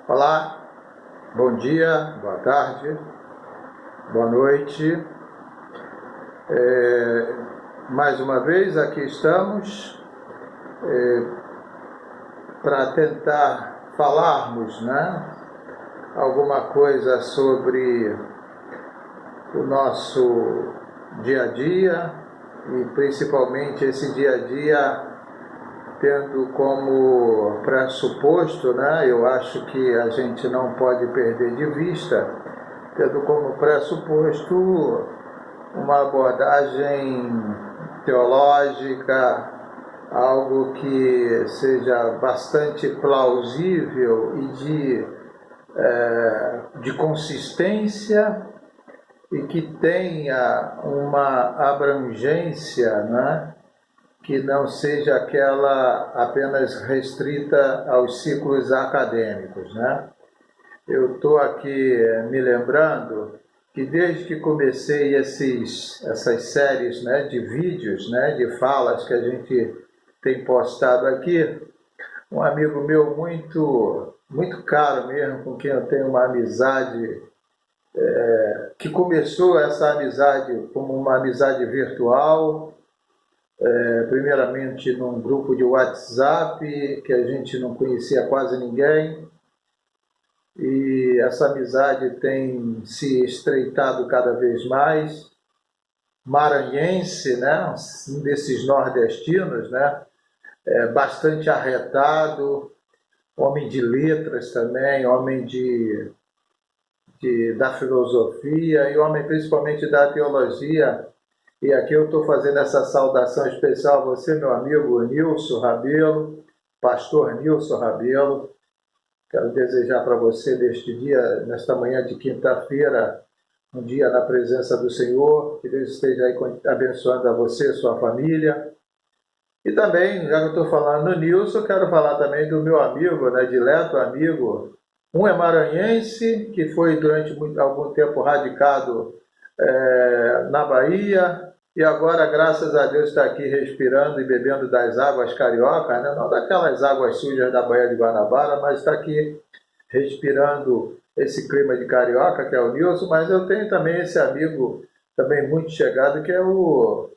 Olá, bom dia, boa tarde, boa noite. Mais uma vez aqui estamos para tentar falarmos, alguma coisa sobre o nosso dia a dia e principalmente esse dia a dia tendo como pressuposto, eu acho que a gente não pode perder de vista, tendo como pressuposto uma abordagem teológica, algo que seja bastante plausível e de consistência e que tenha uma abrangência, que não seja aquela apenas restrita aos ciclos acadêmicos. Eu estou aqui me lembrando que desde que comecei essas séries de vídeos, de falas que a gente tem postado aqui, um amigo meu muito caro mesmo, com quem eu tenho uma amizade, que começou essa amizade como uma amizade virtual, primeiramente num grupo de WhatsApp, que a gente não conhecia quase ninguém, e essa amizade tem se estreitado cada vez mais. Maranhense, um desses nordestinos, bastante arretado, homem de letras também, homem da filosofia e homem principalmente da teologia. E aqui eu estou fazendo essa saudação especial a você, meu amigo Nilson Rabelo, pastor Nilson Rabelo. Quero desejar para você neste dia, nesta manhã de quinta-feira, um dia na presença do Senhor, que Deus esteja aí abençoando a você e sua família. E também, já que eu estou falando do Nilson, quero falar também do meu amigo, dileto amigo. Um é maranhense, que foi durante algum tempo radicado na Bahia, e agora, graças a Deus, está aqui respirando e bebendo das águas cariocas, não daquelas águas sujas da Baía de Guanabara, mas está aqui respirando esse clima de carioca, que é o Nilson. Mas eu tenho também esse amigo também muito chegado, que é o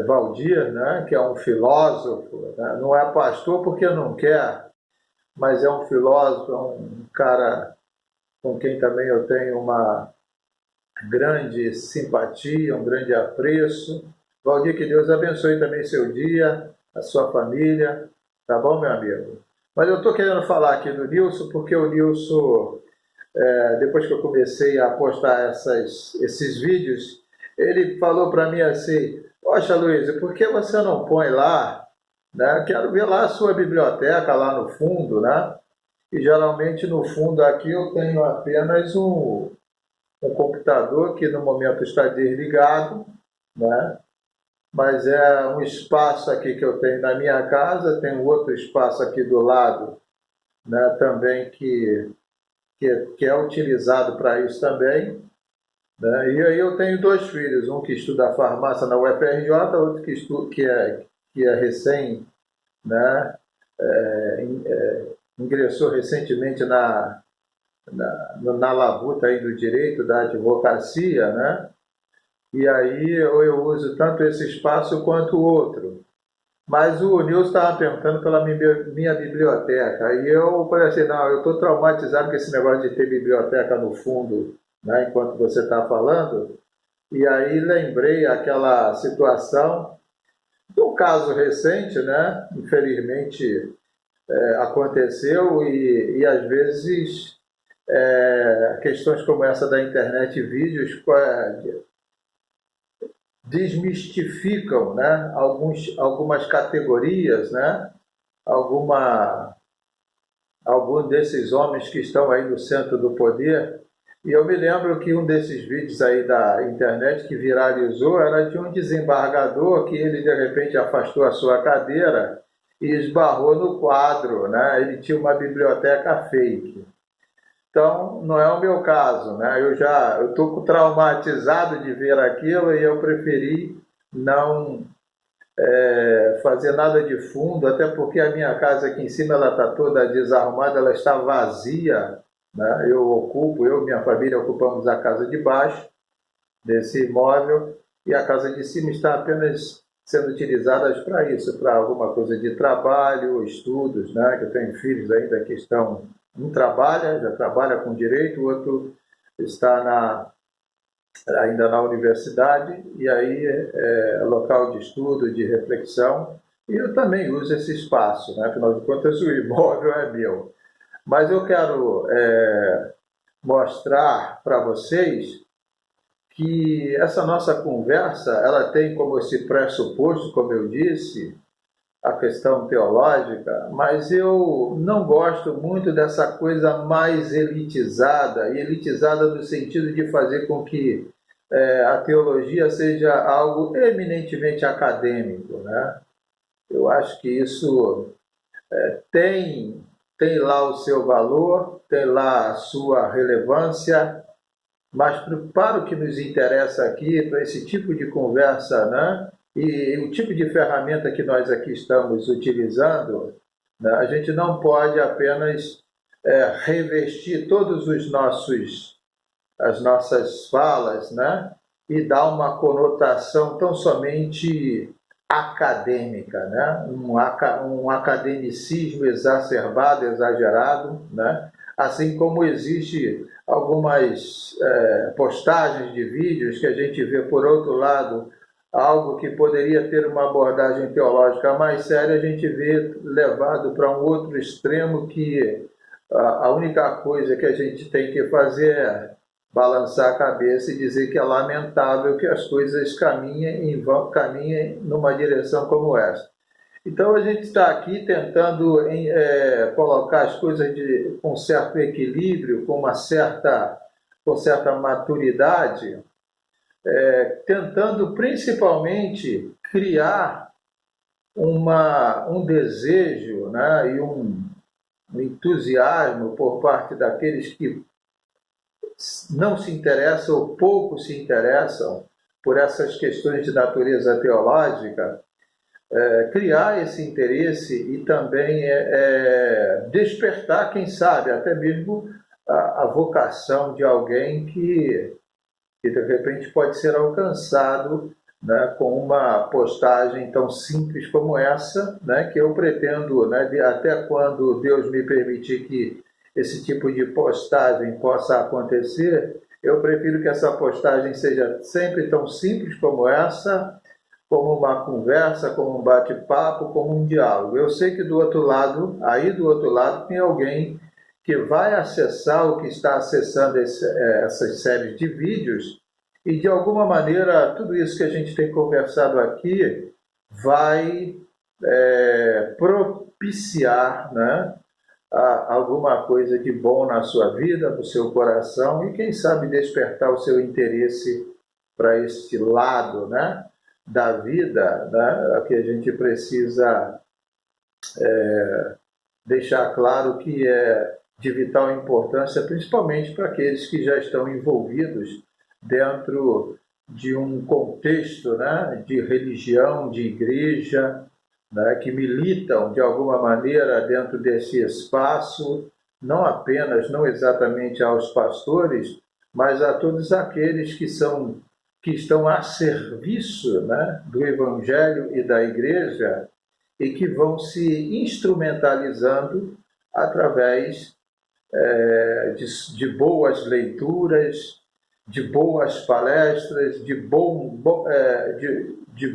Valdir, que é um filósofo, não é pastor porque não quer, mas é um filósofo, é um cara com quem também eu tenho uma grande simpatia, um grande apreço. Valdir, que Deus abençoe também seu dia, a sua família, tá bom, meu amigo? Mas eu estou querendo falar aqui do Nilson, porque o Nilson, depois que eu comecei a postar esses vídeos, ele falou para mim assim: poxa, Luiz, por que você não põe lá, Quero ver lá a sua biblioteca, lá no fundo, E geralmente no fundo aqui eu tenho apenas um computador que no momento está desligado, mas é um espaço aqui que eu tenho na minha casa, tem um outro espaço aqui do lado, também que é utilizado para isso também. E aí eu tenho dois filhos, um que estuda farmácia na UFRJ, outro que é recém, ingressou recentemente na labuta aí do direito, da advocacia, E aí eu uso tanto esse espaço quanto o outro. Mas o Nilson estava perguntando pela minha biblioteca. E eu falei assim: não, eu estou traumatizado com esse negócio de ter biblioteca no fundo, enquanto você está falando. E aí lembrei aquela situação do caso recente, Infelizmente aconteceu e às vezes questões como essa da internet e vídeos desmistificam, algumas categorias, algum desses homens que estão aí no centro do poder. E eu me lembro que um desses vídeos aí da internet que viralizou era de um desembargador que ele de repente afastou a sua cadeira e esbarrou no quadro, Ele tinha uma biblioteca fake. Então, não é o meu caso, eu estou traumatizado de ver aquilo e eu preferi não fazer nada de fundo, até porque a minha casa aqui em cima ela está toda desarrumada, ela está vazia, né? Eu e minha família ocupamos a casa de baixo desse imóvel e a casa de cima está apenas sendo utilizada para isso, para alguma coisa de trabalho, estudos, né? Que eu tenho filhos ainda que estão, um trabalha, já trabalha com direito, o outro está ainda na universidade, e aí é local de estudo, de reflexão, e eu também uso esse espaço, né? Afinal de contas o imóvel é meu. Mas eu quero mostrar para vocês que essa nossa conversa, ela tem como esse pressuposto, como eu disse, a questão teológica, mas eu não gosto muito dessa coisa mais elitizada, e elitizada no sentido de fazer com que a teologia seja algo eminentemente acadêmico, né? Eu acho que isso tem lá o seu valor, tem lá a sua relevância, mas para o que nos interessa aqui, para esse tipo de conversa, né? E o tipo de ferramenta que nós aqui estamos utilizando, né? A gente não pode apenas revestir todos as nossas falas, né? E dar uma conotação tão somente acadêmica, né? Um academicismo exacerbado, exagerado, né? Assim como existe algumas postagens de vídeos que a gente vê, por outro lado, algo que poderia ter uma abordagem teológica mais séria, a gente vê levado para um outro extremo que a única coisa que a gente tem que fazer é balançar a cabeça e dizer que é lamentável que as coisas caminhem numa direção como essa. Então a gente está aqui tentando colocar as coisas com certo equilíbrio, com certa maturidade, tentando principalmente criar um desejo, né, e um entusiasmo por parte daqueles que não se interessam ou pouco se interessam por essas questões de natureza teológica, criar esse interesse e também despertar, quem sabe, até mesmo a vocação de alguém que de repente pode ser alcançado, né, com uma postagem tão simples como essa, né, que eu pretendo, né, até quando Deus me permitir que esse tipo de postagem possa acontecer, eu prefiro que essa postagem seja sempre tão simples como essa, como uma conversa, como um bate-papo, como um diálogo. Eu sei que do outro lado, aí do outro lado, tem alguém que vai acessar o que está acessando essas séries de vídeos e, de alguma maneira, tudo isso que a gente tem conversado aqui vai propiciar, né, alguma coisa de bom na sua vida, no seu coração e, quem sabe, despertar o seu interesse para este lado, né, da vida, né, que a gente precisa deixar claro que é de vital importância, principalmente para aqueles que já estão envolvidos dentro de um contexto, né, de religião, de igreja, né, que militam de alguma maneira dentro desse espaço, não apenas, não exatamente aos pastores, mas a todos aqueles que estão a serviço, né, do Evangelho e da Igreja e que vão se instrumentalizando através de boas leituras, de boas palestras, de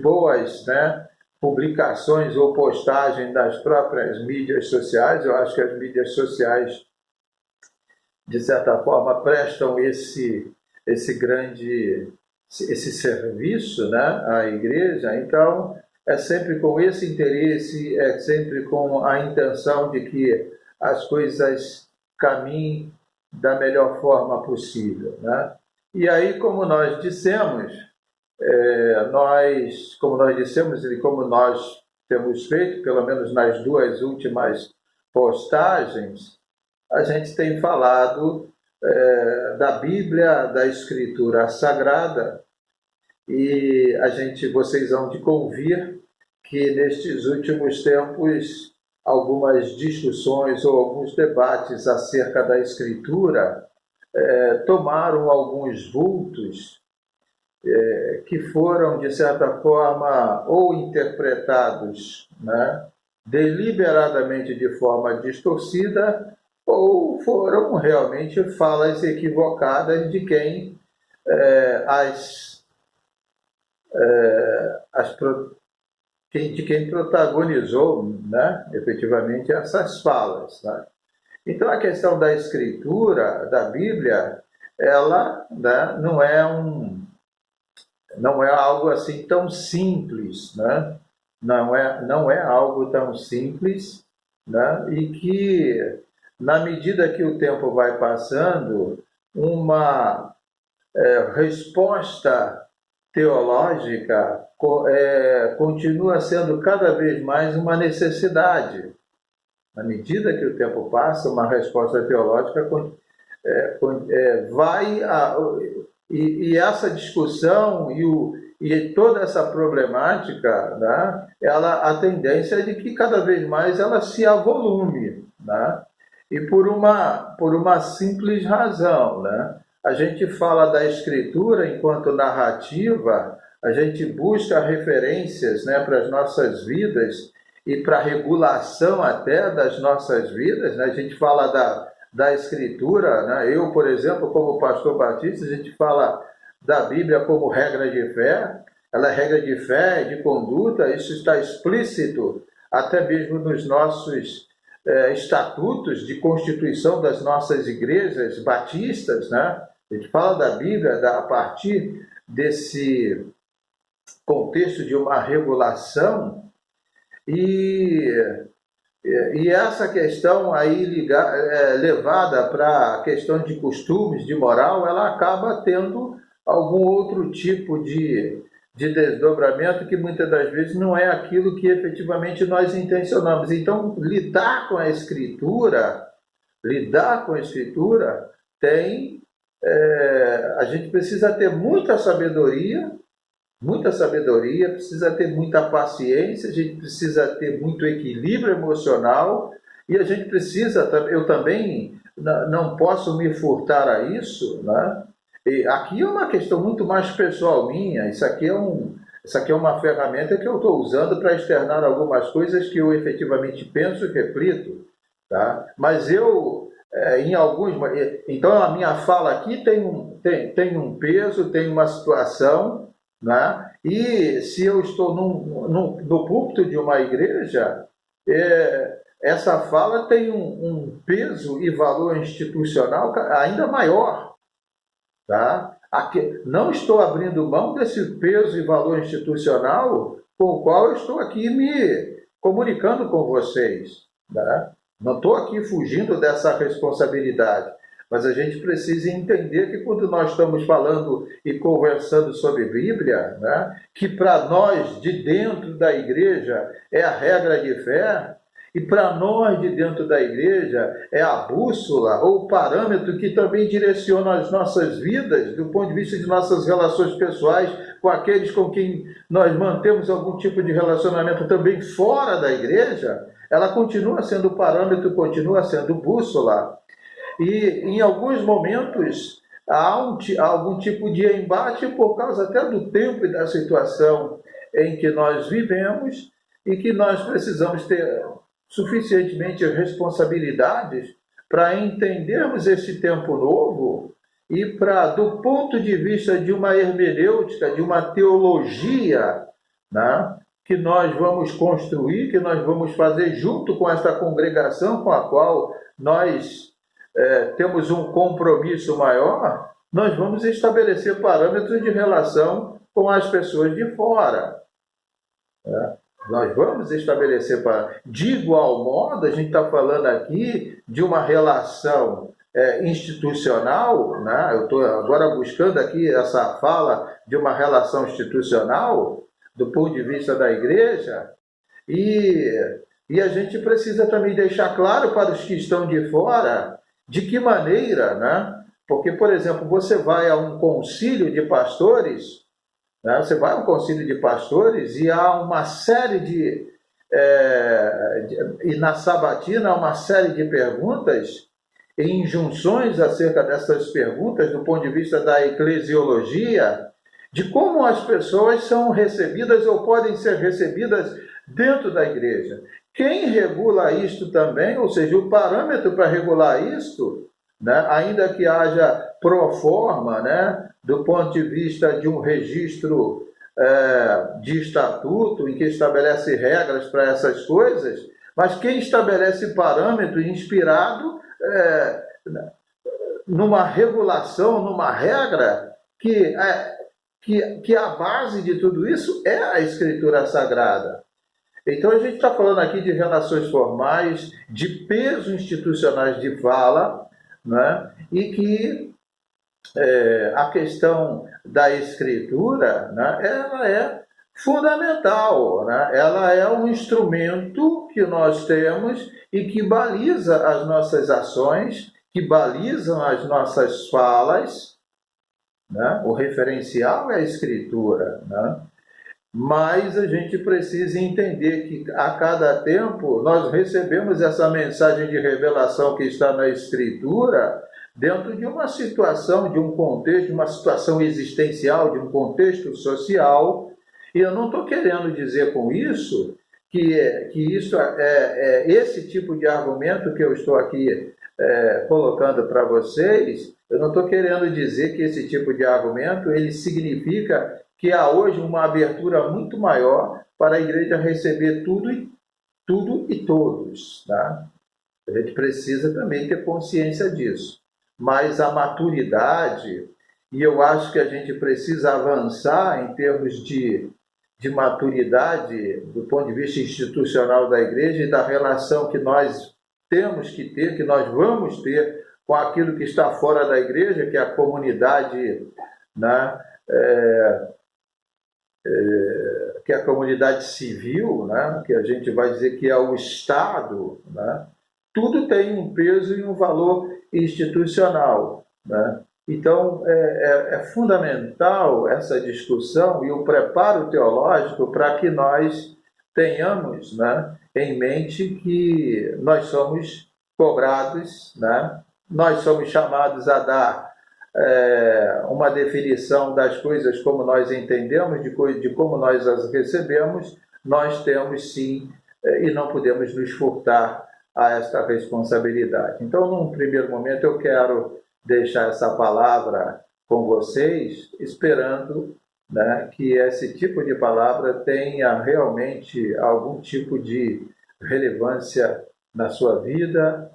boas, né, publicações ou postagens das próprias mídias sociais. Eu acho que as mídias sociais, de certa forma, prestam esse serviço, né, à igreja. Então, é sempre com esse interesse, é sempre com a intenção de que as coisas caminhem da melhor forma possível, né? E aí, como nós dissemos, e como nós temos feito, pelo menos nas duas últimas postagens, a gente tem falado da Bíblia, da Escritura Sagrada, e vocês hão de convir que nestes últimos tempos algumas discussões ou alguns debates acerca da Escritura tomaram alguns vultos que foram, de certa forma, ou interpretados, né, deliberadamente de forma distorcida, ou foram realmente falas equivocadas de quem de quem protagonizou, né, efetivamente essas falas. Né? Então a questão da escritura, da Bíblia, ela, né, não é algo assim tão simples, né? Não é algo tão simples, né? E que, na medida que o tempo vai passando, uma resposta teológica continua sendo cada vez mais uma necessidade. Na medida que o tempo passa, uma resposta teológica vai e essa discussão e toda essa problemática, né, a tendência é de que cada vez mais ela se avolume, né? E por uma simples razão, né? A gente fala da escritura enquanto narrativa, a gente busca referências, né, para as nossas vidas e para a regulação até das nossas vidas, né? A gente fala da Escritura, né? Eu, por exemplo, como pastor batista, a gente fala da Bíblia como regra de fé, ela é regra de fé, de conduta, isso está explícito até mesmo nos nossos estatutos de constituição das nossas igrejas batistas, né? A gente fala da Bíblia a partir desse contexto de uma regulação e essa questão aí levada para a questão de costumes, de moral, ela acaba tendo algum outro tipo de desdobramento que muitas das vezes não é aquilo que efetivamente nós intencionamos. Então, lidar com a Escritura a gente precisa ter muita sabedoria, precisa ter muita paciência, a gente precisa ter muito equilíbrio emocional e a gente precisa, eu também não posso me furtar a isso, né? E aqui é uma questão muito mais pessoal minha, isso aqui é uma ferramenta que eu estou usando para externar algumas coisas que eu efetivamente penso e reflito, tá? Mas então a minha fala aqui tem um peso, tem uma situação, né? E se eu estou no púlpito de uma igreja, essa fala tem um peso e valor institucional ainda maior. Tá? Aqui, não estou abrindo mão desse peso e valor institucional com o qual eu estou aqui me comunicando com vocês. Tá? Não estou aqui fugindo dessa responsabilidade. Mas a gente precisa entender que quando nós estamos falando e conversando sobre Bíblia, né, que para nós de dentro da igreja é a regra de fé, e para nós de dentro da igreja é a bússola ou o parâmetro que também direciona as nossas vidas, do ponto de vista de nossas relações pessoais com aqueles com quem nós mantemos algum tipo de relacionamento também fora da igreja, ela continua sendo parâmetro, continua sendo bússola. E em alguns momentos há algum tipo de embate por causa até do tempo e da situação em que nós vivemos e que nós precisamos ter suficientemente responsabilidades para entendermos esse tempo novo e para, do ponto de vista de uma hermenêutica, de uma teologia, né, que nós vamos construir, que nós vamos fazer junto com esta congregação com a qual nós temos um compromisso maior, nós vamos estabelecer parâmetros de relação com as pessoas de fora. Nós vamos estabelecer de igual modo, a gente está falando aqui de uma relação institucional, né? Eu estou agora buscando aqui essa fala de uma relação institucional do ponto de vista da igreja e a gente precisa também deixar claro para os que estão de fora de que maneira, né? Porque, por exemplo, você vai a um concílio de pastores né? Você vai ao concílio de pastores e há uma série e na sabatina há uma série de perguntas e injunções acerca dessas perguntas do ponto de vista da eclesiologia, de como as pessoas são recebidas ou podem ser recebidas dentro da igreja. Quem regula isto também, ou seja, o parâmetro para regular isto, né, ainda que haja pro forma, né, do ponto de vista de um registro de estatuto, em que estabelece regras para essas coisas, mas quem estabelece parâmetro inspirado numa regulação, numa regra, que a base de tudo isso é a Escritura Sagrada. Então a gente está falando aqui de relações formais, de peso institucionais de fala, né? E que a questão da escritura, né, ela é fundamental, né? Ela é um instrumento que nós temos e que baliza as nossas ações, que balizam as nossas falas, né? O referencial é a escritura, né? Mas a gente precisa entender que a cada tempo nós recebemos essa mensagem de revelação que está na Escritura dentro de uma situação, de um contexto, de uma situação existencial, de um contexto social. E eu não estou querendo dizer com isso que isso é esse tipo de argumento que eu estou aqui colocando para vocês. Eu não estou querendo dizer que esse tipo de argumento ele significa que há hoje uma abertura muito maior para a igreja receber tudo e todos. Tá? A gente precisa também ter consciência disso. Mas a maturidade, e eu acho que a gente precisa avançar em termos de maturidade do ponto de vista institucional da igreja e da relação que nós temos que ter, que nós vamos ter com aquilo que está fora da igreja, que é a comunidade, né? Que é a comunidade civil, né? Que a gente vai dizer que é o Estado, né? Tudo tem um peso e um valor institucional, né? Então, é fundamental essa discussão e o preparo teológico para que nós tenhamos, né, em mente que nós somos cobrados, né? Nós somos chamados a dar uma definição das coisas como nós entendemos, de como nós as recebemos. Nós temos sim, e não podemos nos furtar a esta responsabilidade. Então, num primeiro momento, eu quero deixar essa palavra com vocês, esperando, né, que esse tipo de palavra tenha realmente algum tipo de relevância na sua vida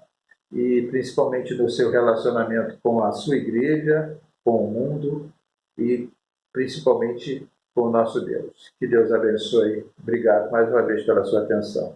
e principalmente no seu relacionamento com a sua igreja, com o mundo e principalmente com o nosso Deus. Que Deus abençoe. Obrigado mais uma vez pela sua atenção.